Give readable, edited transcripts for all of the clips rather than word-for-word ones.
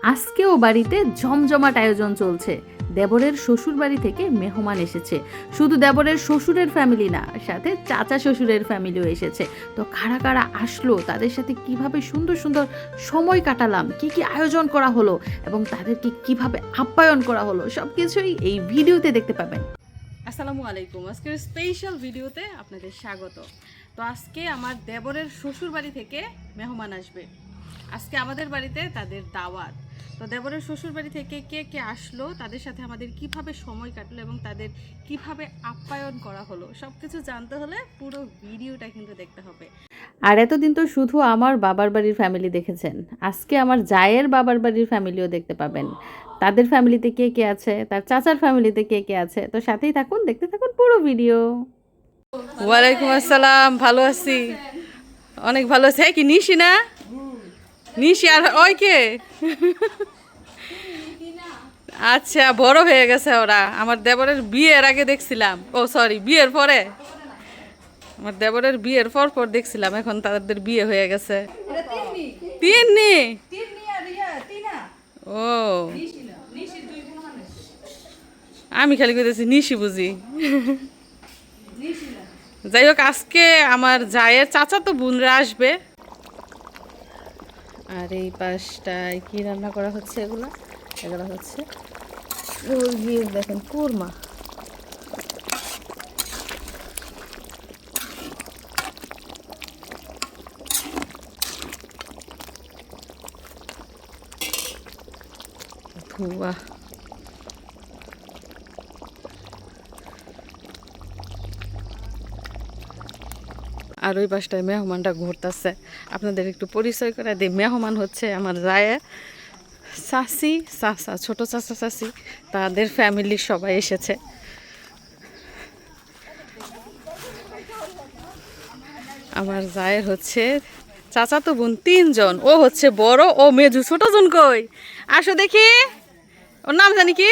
আজকেও বাড়িতে জমজমাট আয়োজন চলছে। দেবরের শ্বশুর বাড়ি থেকে মেহমান এসেছে। শুধু দেবরের শ্বশুরের ফ্যামিলি না, সাথে চাচা শ্বশুরের ফ্যামিলিও এসেছে। তো কারা কারা আসলো, তাদের সাথে কিভাবে সুন্দর সুন্দর সময় কাটালাম, কি কি আয়োজন করা হলো এবং তাদেরকে কিভাবে আপ্যায়ন করা হলো, সব কিছুই এই ভিডিওতে দেখতে পাবেন। আসসালামু আলাইকুম। আজকের স্পেশাল ভিডিওতে আপনাদের স্বাগত। তো আজকে আমার দেবরের শ্বশুর বাড়ি থেকে মেহমান আসবে। আজকে আমাদের বাড়িতে তাদের দাওয়াত। তো দেবরের শ্বশুর বাড়ি থেকে কে কে আসলো, তাদের সাথে আমাদের কিভাবে সময় কাটলো এবং তাদের কিভাবে আপ্যায়ন করা হলো, সব কিছু জানতে হলে পুরো ভিডিওটা কিন্তু দেখতে হবে। আর এতদিন তো শুধু আমার বাবার বাড়ির ফ্যামিলি দেখেছেন, আজকে আমার জায়ের বাবার বাড়ির ফ্যামিলিও দেখতে পাবেন। তাদের ফ্যামিলিতে কে কে আছে, তার চাচার ফ্যামিলিতে কে কে আছে, তো সাথেই থাকুন, দেখতে থাকুন পুরো ভিডিও। ওয়ালাইকুম আসসালাম, ভালো আছি, অনেক ভালো আছি। কি নিশি না? নিশি আর ওই কে? আচ্ছা, বড় হয়ে গেছে ওরা। আমার দেবরের বিয়ের আগে দেখছিলাম, ও সরি, বিয়ের পরে। আমার দেবরের বিয়ের পর পর দেখছিলাম, এখন তাদের বিয়ে হয়ে গেছে। তিন্নি? ও, আমি খালি কইতেছি নিশি বুঝি। যাই হোক, আজকে আমার জায়ের চাচা তো বোনরা আসবে। আর এই পাশটায় কি রান্না করা হচ্ছে? এগুলো হচ্ছে মুরগির, দেখেন, কুরমা। ধোয়া। আর ওই পাশটায় মেহমানটা ঘুরতেছে। আপনাদের একটু পরিচয় করে দিই। মেহমান হচ্ছে আমার জায়ের চাচি, চাচা, ছোট চাচা চাচি, তাদের ফ্যামিলির সবাই এসেছে। আমার জায়ের হচ্ছে চাচা তো বোন 3 জন, ও হচ্ছে বড়, ও মেজু। ছোট জন কই? আসো দেখি, ওর নাম জানি কি?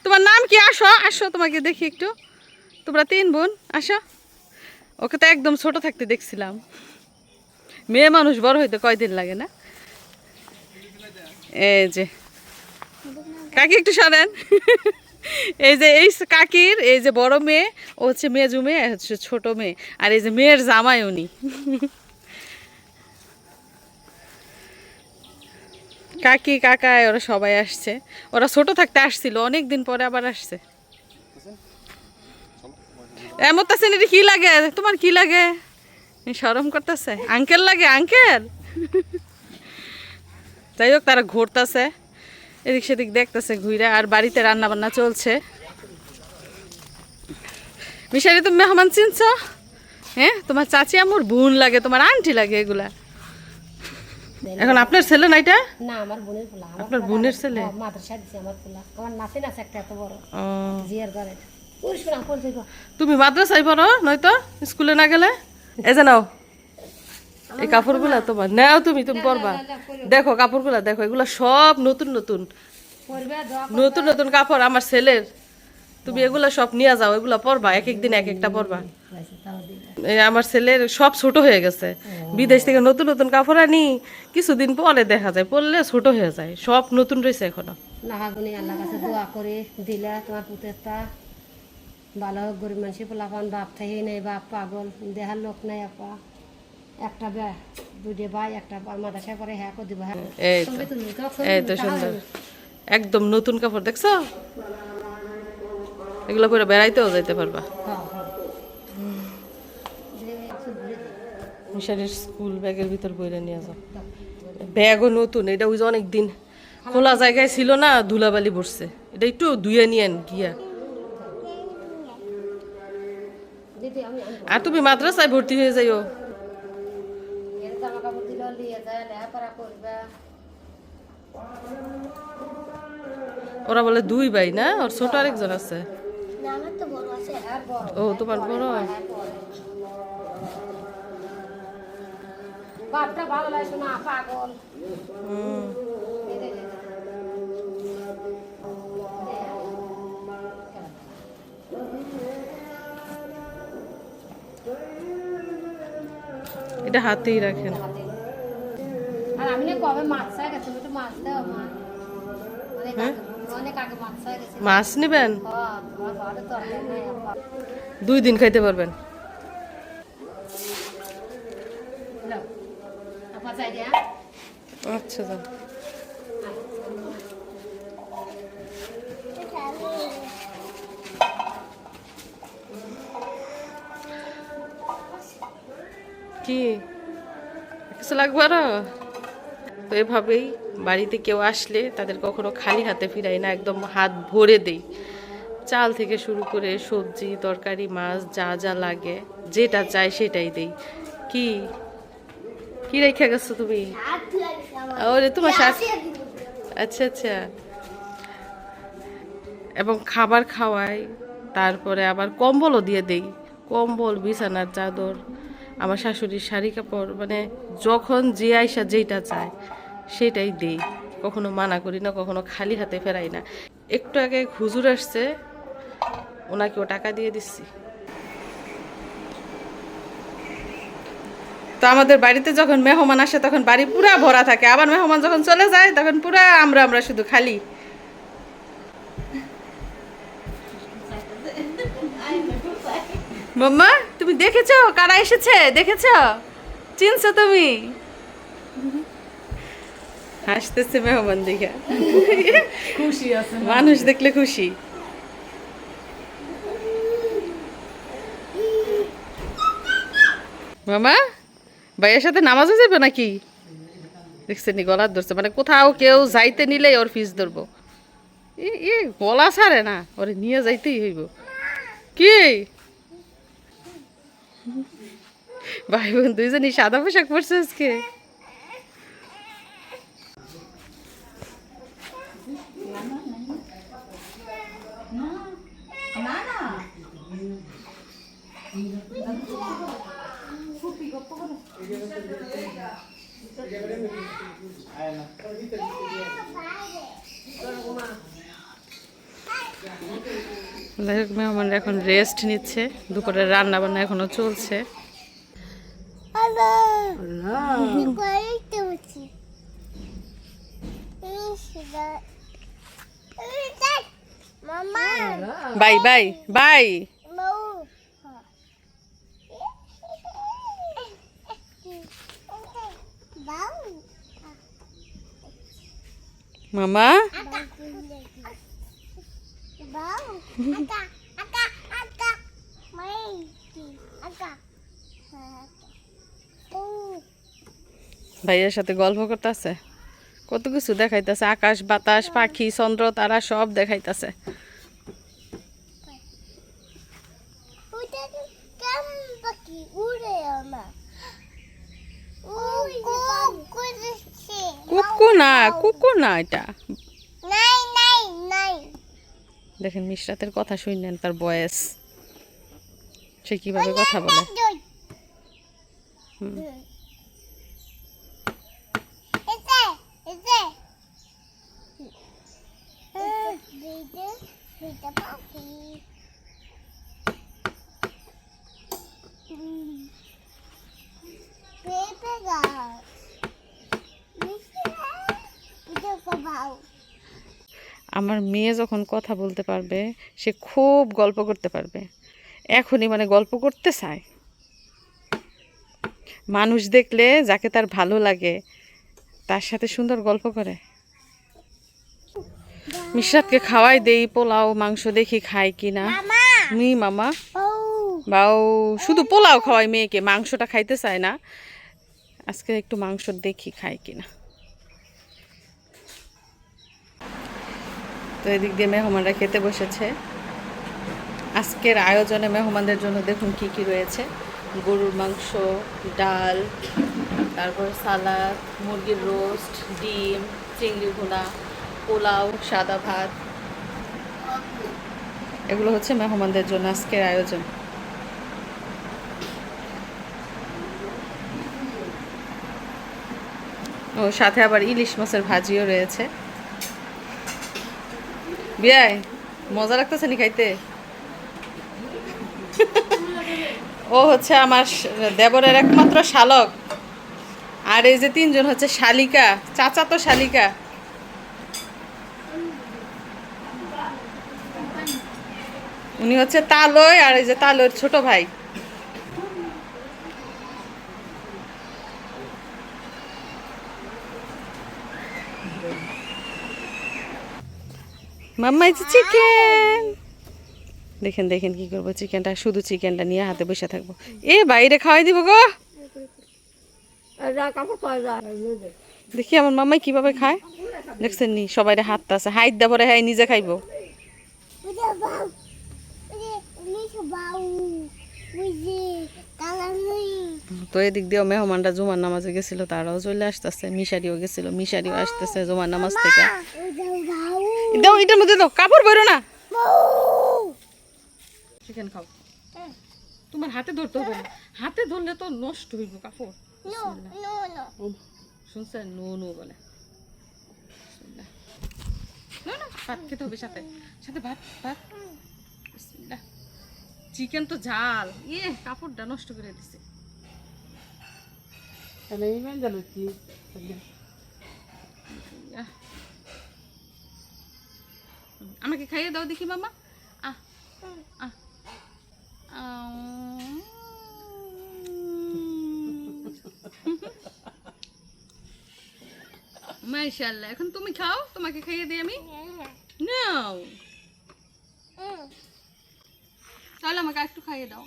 তোমার নাম কি? আসো আসো, তোমাকে দেখি একটু। তোমরা 3 বোন, আসো। ওকে তো একদম ছোট থাকতে দেখছিলাম। মেয়ে মানুষ বড় হইতে কয়দিন লাগে না? এই যে কাকি, একটু সরেন। এই যে এই কাকির এই যে বড় মেয়ে, ও হচ্ছে মেজু মেয়ে, হচ্ছে ছোট মেয়ে। আর এই যে মেয়ের জামাই উনি। কাকি কাকায় ওরা সবাই আসছে। ওরা ছোট থাকতে আসছিল, অনেক দিন পরে আবার আসছে। এমন তো সিনেরি কি লাগে তোমার? কি লাগে? শরম করতেছে? আঙ্কেল লাগে, আঙ্কেল। যাই হোক, তারা ঘুরতেছে, এদিক সেদিক দেখতেছে ঘুরে। আর বাড়িতে রান্না বান্না চলছে। মিশারি, তুমি মেহমান চিনছ? হ্যাঁ, তোমার চাচি আমুর বোন লাগে, তোমার আন্টি লাগে এগুলা। এখন আপনার ছেলে না এটা? না, আমার বোনের পোলা। আপনার বোনের ছেলে? মাদ্রাসা দিছে আমার পোলা। আমার নাতি আছে একটা এত বড়, ও, জিয়ার ঘরে। ওই শোনা পড়ে যাইব। তুমি মাদ্রাসায় পড়ো নয়তো স্কুলে না গেলে? এই যে নাও, এই কাপড়গুলা তোমার। নাও, তুমি পরবা। দেখো কাপড়গুলা, দেখো, এগুলা সব নতুন নতুন পড়বে দোয়া নতুন নতুন কাপড় আমার ছেলের। তুমি এগুলা সব নিয়ে যাও, এগুলা পরবা, এক এক দিন এক একটা পরবা। করেছে তাও দিলে। এই আমার ছেলের সব ছোট হয়ে গেছে। বিদেশ থেকে নতুন নতুন কাপড় আনি, কিছুদিন পরে দেখা যায় পরলে ছোট হয়ে যায়। সব নতুন রয়েছে এখনো। নাহাগুনি আল্লাহ কাছে দোয়া করে দিলে তোমার পুতেরটা ভালো হোক। গরিব মানুষের পোলাপান, বাপ থাকি নেই, বাপ পাগল, দেহার লোক নেই। আপা একটা দুইটা ভাই, একটা মাদ্রাসায় পরে হ্যাঁ করে দিব। হ্যাঁ, এই তো, ছবি তুলবি, তোমার ছবি এই তো তুলবি, তাহলে সুন্দর, একদম নতুন কাপড়। দেখছো, এগুলো করে বেড়াইতেও যাইতে পারবা। হ্যাঁ, হ্যাঁ। মিশারির স্কুল ব্যাগের ভিতর বইরে নিয়ে যাও। ব্যাগও নতুন, এটা ওই যে অনেক দিন খোলা জায়গায় ছিল না, ধুলাবালি পড়ছে। এটা একটু ধুয়ে নিয়েন গিয়া। দিদি আমি আর তুমি মাদ্রাসায় ভর্তি হয়ে যাইও। এর জামা কাপড় দিল নিয়ে যায়, লেখাপড়া করবে। ওরা বলে 2 ভাই না? ওর ছোট আরেকজন আছে। না, আমার তো বড় আছে। আর বড়, ও, তোমার বড়। বাপটা ভালো লাগে না, পাগল। হুম। এটা হাতেই রাখেন। আর আমি না কবে মাছ চাই গেছে, একটু মাছ দাও মা। অনেক আগে মাছ চাই গেছে। মাছ নেবেন? আমার ঘরে তরকারি নাই আপা। 2 দিন খাইতে পারবেন। যাও আপা চাই দিয়া। আচ্ছা যান। কি কিছু লাগবে আরো? তো এভাবেই বাড়িতে কেউ আসলে তাদের কখনো খালি হাতে ফিরাই না, একদম হাত ভরে দেই। চাল থেকে শুরু করে সবজি তরকারি মাছ যা যা লাগে যেটা চাই সেটাই দেই। কি কি রেখে গেছো তুমি? ওরে তোমার শাশুড়ি। আচ্ছা আচ্ছা। এবং খাবার খাওয়াই, তারপরে আবার কম্বলও দিয়ে দেই। কম্বল বিছানার চাদর আমার শাশুড়ির শাড়ি কাপড়, মানে যখন যে আইসা যেটা চায় সেটাই দেই। কখনো মানা করি না, কখনো খালি হাতে ফেরাই না। একটু আগে হুজুর আসছে, ওনাকেও টাকা দিয়ে দিচ্ছি। তো আমাদের বাড়িতে যখন মেহমান আসে তখন বাড়ি পুরা ভরা থাকে, আবার মেহমান যখন চলে যায় তখন পুরা আমরা আমরা শুধু খালি। মাম্মা তুমি দেখেছো কারা এসেছে? দেখেছো? চিনছো তুমি? হাসতেছে মেহমান দেখে, খুশি আছে মানুষ দেখলে খুশি। মামা ভাইয়ের সাথে নামাজে যাবে নাকি? দেখছেন নি গলা ধরছে, মানে কোথাও কেউ যাইতে নিলেই ওর ফিস ধরবো। এ গলা ছাড়ে না, ওরে নিয়ে যাইতেই হইব। কি ভাই বোন দুইজনই সাদা পোশাক পরছে আজকে। মেহমানরা এখন রেস্ট নিচ্ছে, দুপুরের রান্না বান্না এখনো চলছে। Bye bye bye. মামা ভাইয়ের সাথে গল্প করতেছে, কত কিছু দেখাইতেছে, আকাশ বাতাস পাখি চন্দ্র তারা সব দেখাইতেছে। কুকু না, কুকু না, এটা দেখেন মিশরাতের কথা শুনলেন, তার বয়স, সে কিভাবে কথা বলে। আমার মেয়ে যখন কথা বলতে পারবে সে খুব গল্প করতে পারবে, এখনই মানে গল্প করতে চায়। মানুষ দেখলে যাকে তার ভালো লাগে তার সাথে সুন্দর গল্প করে। মিশরাতকে খাওয়াই দেই পোলাও মাংস, দেখি খায় কিনা। মামা বাউ শুধু পোলাও খাওয়াই মেয়েকে, মাংসটা খাইতে চায় না। আজকে একটু মাংস দেখি খায় কিনা। তো এদিক দিয়ে মেহমানরা খেতে বসেছে। আজকের আয়োজনে মেহমানদের জন্য দেখুন কি কি রয়েছে: গরুর মাংস, ডাল, তারপর সালাদ, মুরগির রোস্ট, ডিম, চিংড়ি ভুনা, পোলাও, সাদা ভাত। এগুলো হচ্ছে মেহমানদের জন্য আজকের আয়োজন। ও সাথে আবার ইলিশ মাছের ভাজিও রয়েছে। বিয়াই মজা লাগতেছে নি খাইতে? ও হচ্ছে আমার দেবরের একমাত্র শালক, আর এই যে তিনজন হচ্ছে শালিকা, চাচা তো শালিকা। উনি হচ্ছে তালয়, আর এই যে তালয়ের ছোট ভাই। মাম্মা এই যে চিকেন, দেখেন দেখেন কি করবো, চিকেনটা শুধু চিকেনটা নিয়ে হাতে বসে থাকবো। এ বাইরে খাওয়াই দিব গো। দেখি আমার মাম্মাই কিভাবে খায়, দেখছেন নি সবাই হাত আছে, হাইট দা পরে হ্যাঁ নিজে খাইবো। তো এদিক দিয়েও মেহমানরা জুমার নামাজে গেছিল, তারাও চলে আসতেছে, মিশারিও গেছিল, মিশারিও আসতেছে জুমার নামাজ থেকে। দাও এটার মধ্যে দাও, কাপড় বেরো না। চিকেন খাও, তোমার হাতে ধরতে হবে না, হাতে ধরলে তো নষ্ট হইব কাপড়। শুনছেন, নো নো বলে। না না, ভাত খেতে হবে সাথে সাথে, ভাত ভাত। চিকেন তো ঝাল, ইয়ে কাপড়টা নষ্ট করে দিছে। আমাকে খাইয়ে দাও দেখি মামা। আহ আহ মাশাআল্লাহ, এখন তুমি খাও, তোমাকে খাইয়ে দিই আমি। নাও তাহলে আমাকে একটু খাইয়ে দাও।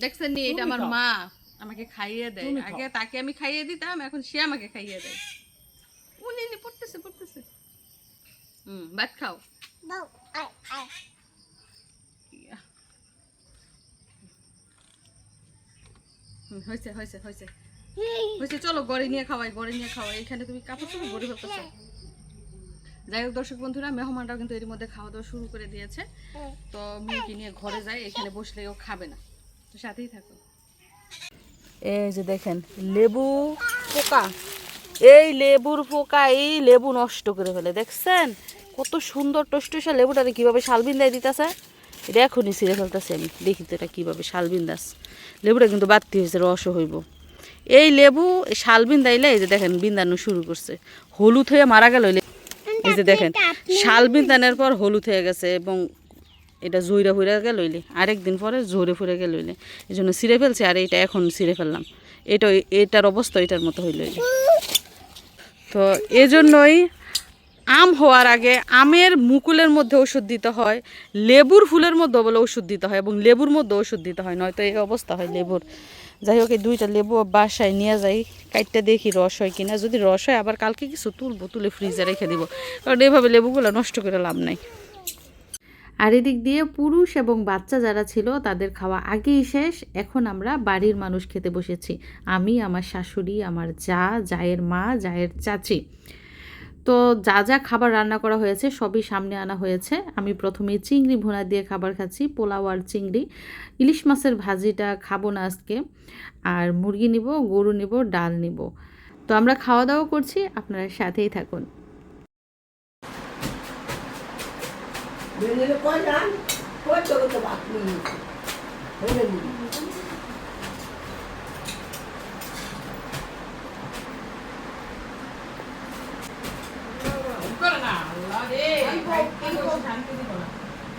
দেখছেন নি, এটা আমার মা আমাকে খাইয়ে দেয়। আগে তাকে আমি খাইয়ে দিতাম, এখন সে আমাকে খাইয়ে দেয়। উনি পড়তেছে পড়তেছে। ভাত খাও। হয়েছে হয়েছে হয়েছে হয়েছে, চলো গড়ে নিয়ে খাওয়াই, গড়ে নিয়ে খাওয়াই। এখানে তুমি কাপড় চোপড় গড়ে ফেলতেছো। যাই হোক দর্শক বন্ধুরা, মেহমানরাও কিন্তু এর মধ্যে খাওয়া দাওয়া শুরু করে দিয়েছে। তো মেয়েকে নিয়ে ঘরে যায়, এখানে বসলে ও খাবে না, তো সাথেই থাকো। এই যে দেখেন লেবু পোকা, এই লেবুর পোকা এই লেবু নষ্ট করে ফেলে। দেখছেন কত সুন্দর টসটসা লেবুটারে কিভাবে শালবিন দিয়ে দিতেছে। এটা এখনই ছিঁড়ে ফেলতেছে আমি, দেখি তো এটা কীভাবে শালবিন দাস। লেবুটা কিন্তু বাড়তি হয়েছে, রসও হইব। এই লেবু শালবিন দাইলে এই যে দেখেন বিন্দানো শুরু করছে, হলুদ হয়ে মারা গেল। এই যে দেখেন শালবিন দানের পর হলুদ হয়ে গেছে, এবং এটা জইরা ফুরে গেল হইলে, আরেকদিন পরে জোরে ফুরে গেল হইলে, এই জন্য ছিঁড়ে ফেলছে। আর এটা এখন ছিঁড়ে ফেললাম, এটার অবস্থা এটার মতো হইল। তো এজন্যই আম হওয়ার আগে আমের মুকুলের মধ্যে ওষুধ দিতে হয়, লেবুর ফুলের মধ্যে বলে ওষুধ দিতে হয়, এবং লেবুর মধ্যে ওষুধ দিতে হয়, নয়তো এই অবস্থা হয় লেবুর। যাই হোক, এই দুইটা লেবু বাসায় নিয়ে যাই, কাটটা দেখি রস হয় কিনা। যদি রস হয় আবার কালকে কিছু তুলবো, তুলে ফ্রিজে রেখে দিব, কারণ এইভাবে লেবুগুলো নষ্ট করে লাভ নাই। আর এদিক দিয়ে পুরুষ এবং বাচ্চা যারা ছিল তাদের খাওয়া আগেই শেষ। এখন আমরা বাড়ির মানুষ খেতে বসেছি, আমি, আমার শাশুড়ি, আমার যা, জায়ের মা, জায়ের চাচি। তো যা যা খাবার রান্না করা হয়েছে সবই সামনে আনা হয়েছে। আমি প্রথমে চিংড়ি ভুনা দিয়ে খাবার খাচ্ছি, পোলাও আর চিংড়ি। ইলিশ মাছের ভাজিটা খাবো না আজকে। আর মুরগি নিব, গরু নিব, ডাল নিব। তো আমরা খাওয়া দাওয়া করছি, আপনারা সাথেই থাকুন।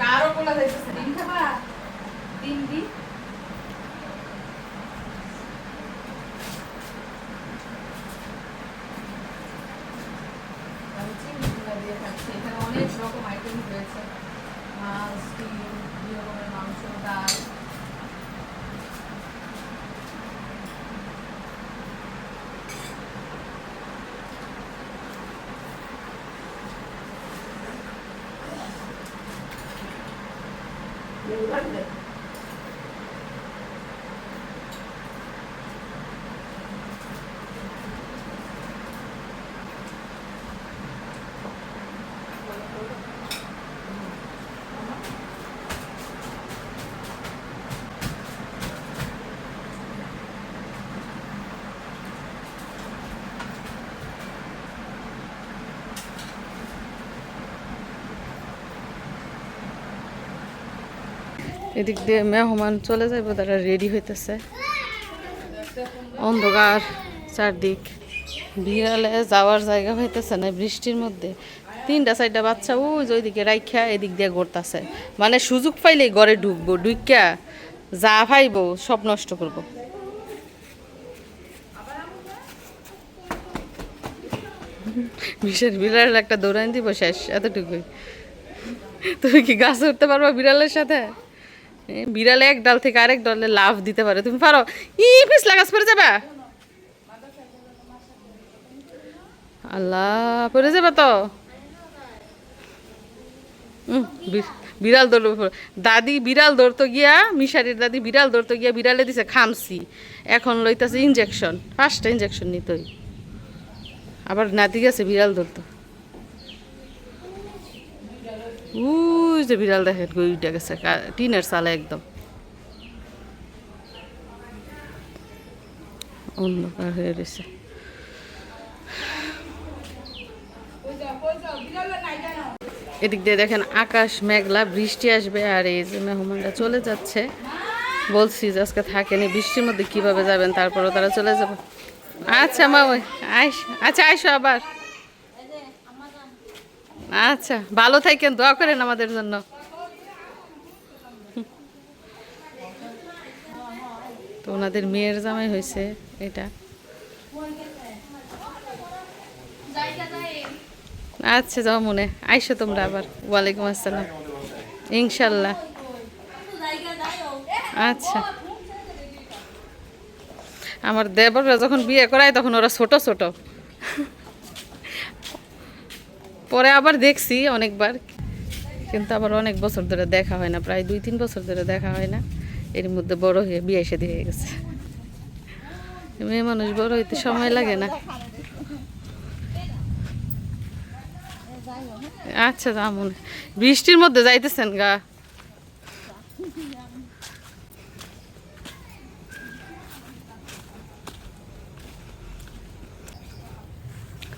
কারো বলা যাইতেছে না, ডিম খাবা? ডিম দি আমি চিংড়িগুলো দিয়ে খাচ্ছি। এখানে অনেক রকম আইটেম রয়েছে, মাছ, ডিম, 2 রকমের মাংস, ডাল। এদিক দিয়ে মেহমান চলে যাইব, তারা রেডি হইতেছে। অন্ধকার চারদিক, বিড়ালে যাওয়ার জায়গা হইতেছে না বৃষ্টির মধ্যে। 3-4টা বাচ্চা ওই যে ওইদিকে রাইখা এদিক দিয়ে ঘুরতেছে, মানে সুযোগ পাইলেই ঘরে ঢুকবো, ঢুকিয়া যা পাইবো সব নষ্ট করব। বিড়াল একটা দৌড়ান দিব, শেষ, এতটুকুই। তুমি কি গাছে উঠতে পারবা বিড়ালের সাথে? বিড়ালে এক ডাল থেকে আরেক ডালে লাফ দিতে পারে, তুমি পারো? পিছলা গাছ পড়ে যাবা, আল্লাহ, পড়ে যাবা তো। বিড়াল দৌড়, দাদি বিড়াল দৌড়তো গিয়া, মিশারির দাদি বিড়াল দৌড়তো গিয়া বিড়ালে দিছে খামসি, এখন লইতাছে ইঞ্জেকশন, 5টা ইঞ্জেকশন নিতই। আবার নাতি গেছে বিড়াল ধরতো, উই যে বিড়াল দেখেন গইটা গেছে, টিনের চালে একদম অন্ধকার হয়ে গেছে। এদিক দিয়ে দেখেন আকাশ মেঘলা, বৃষ্টি আসবে। আর এই যে মেহমানরা চলে যাচ্ছে, বলছি যে আজকে থাকেনি, বৃষ্টির মধ্যে কিভাবে যাবেন, তারপরও তারা চলে যাবে। আচ্ছা মা, ওই আচ্ছা আইসো আবার। আচ্ছা, ভালো থাকেন, দোয়া করেন আমাদের জন্য। তো ওনাদের মেয়ের জামাই হয়েছে এটা। আচ্ছা যাও মনে, আইসো তোমরা আবার। ওয়ালাইকুম আসসালাম, ইনশাল্লাহ। আচ্ছা, আমার দেবররা যখন বিয়ে করায় তখন ওরা ছোট ছোট, পরে আবার দেখছি অনেকবার, কিন্তু আবার অনেক বছর ধরে দেখা হয় না, প্রায় 2-3 বছর ধরে দেখা হয় না। এর মধ্যে বড় হয়ে বিয়ে শাদী হয়ে গেছে। মেয়ে মানুষ বড় হইতে সময় লাগে না। আচ্ছা যেমন বৃষ্টির মধ্যে যাইতেছেন গা।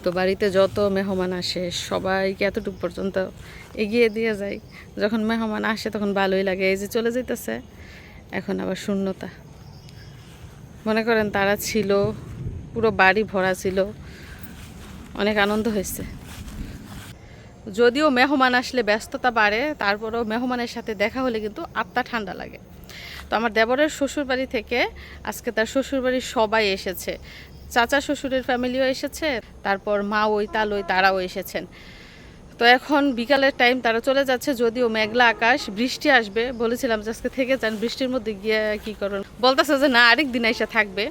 তো বাড়িতে যত মেহমান আসে সবাইকে এতটুকু পর্যন্ত এগিয়ে দিয়ে যায়। যখন মেহমান আসে তখন ভালোই লাগে। এই যে চলে যেতেছে, এখন আবার শূন্যতা। মনে করেন তারা ছিল, পুরো বাড়ি ভরা ছিল, অনেক আনন্দ হয়েছে। যদিও মেহমান আসলে ব্যস্ততা বাড়ে, তারপরেও মেহমানের সাথে দেখা হলে কিন্তু আত্মা ঠান্ডা লাগে। তো আমার দেবরের শ্বশুরবাড়ি থেকে আজকে তার শ্বশুরবাড়ির সবাই এসেছে, চাচা শ্বশুরের ফ্যামিলিও এসেছে, তারপর মা ওই তালই তারাও এসেছেন। তো এখন বিকালের টাইম, তারা চলে যাচ্ছে। যদিও মেঘলা আকাশ, বৃষ্টি আসবে, বলেছিলাম যে আজকে থেকে যান, বৃষ্টির মধ্যে গিয়ে কী করুন, বলতেছে যে না আরেক দিন এসে থাকবে।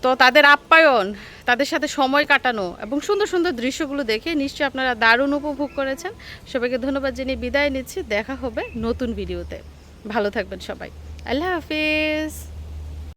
তো তাদের আপ্যায়ন, তাদের সাথে সময় কাটানো এবং সুন্দর সুন্দর দৃশ্যগুলো দেখে নিশ্চয়ই আপনারা দারুণ উপভোগ করেছেন। সবাইকে ধন্যবাদ জানিয়ে বিদায় নিচ্ছি। দেখা হবে নতুন ভিডিওতে। ভালো থাকবেন সবাই, আল্লাহ হাফিজ।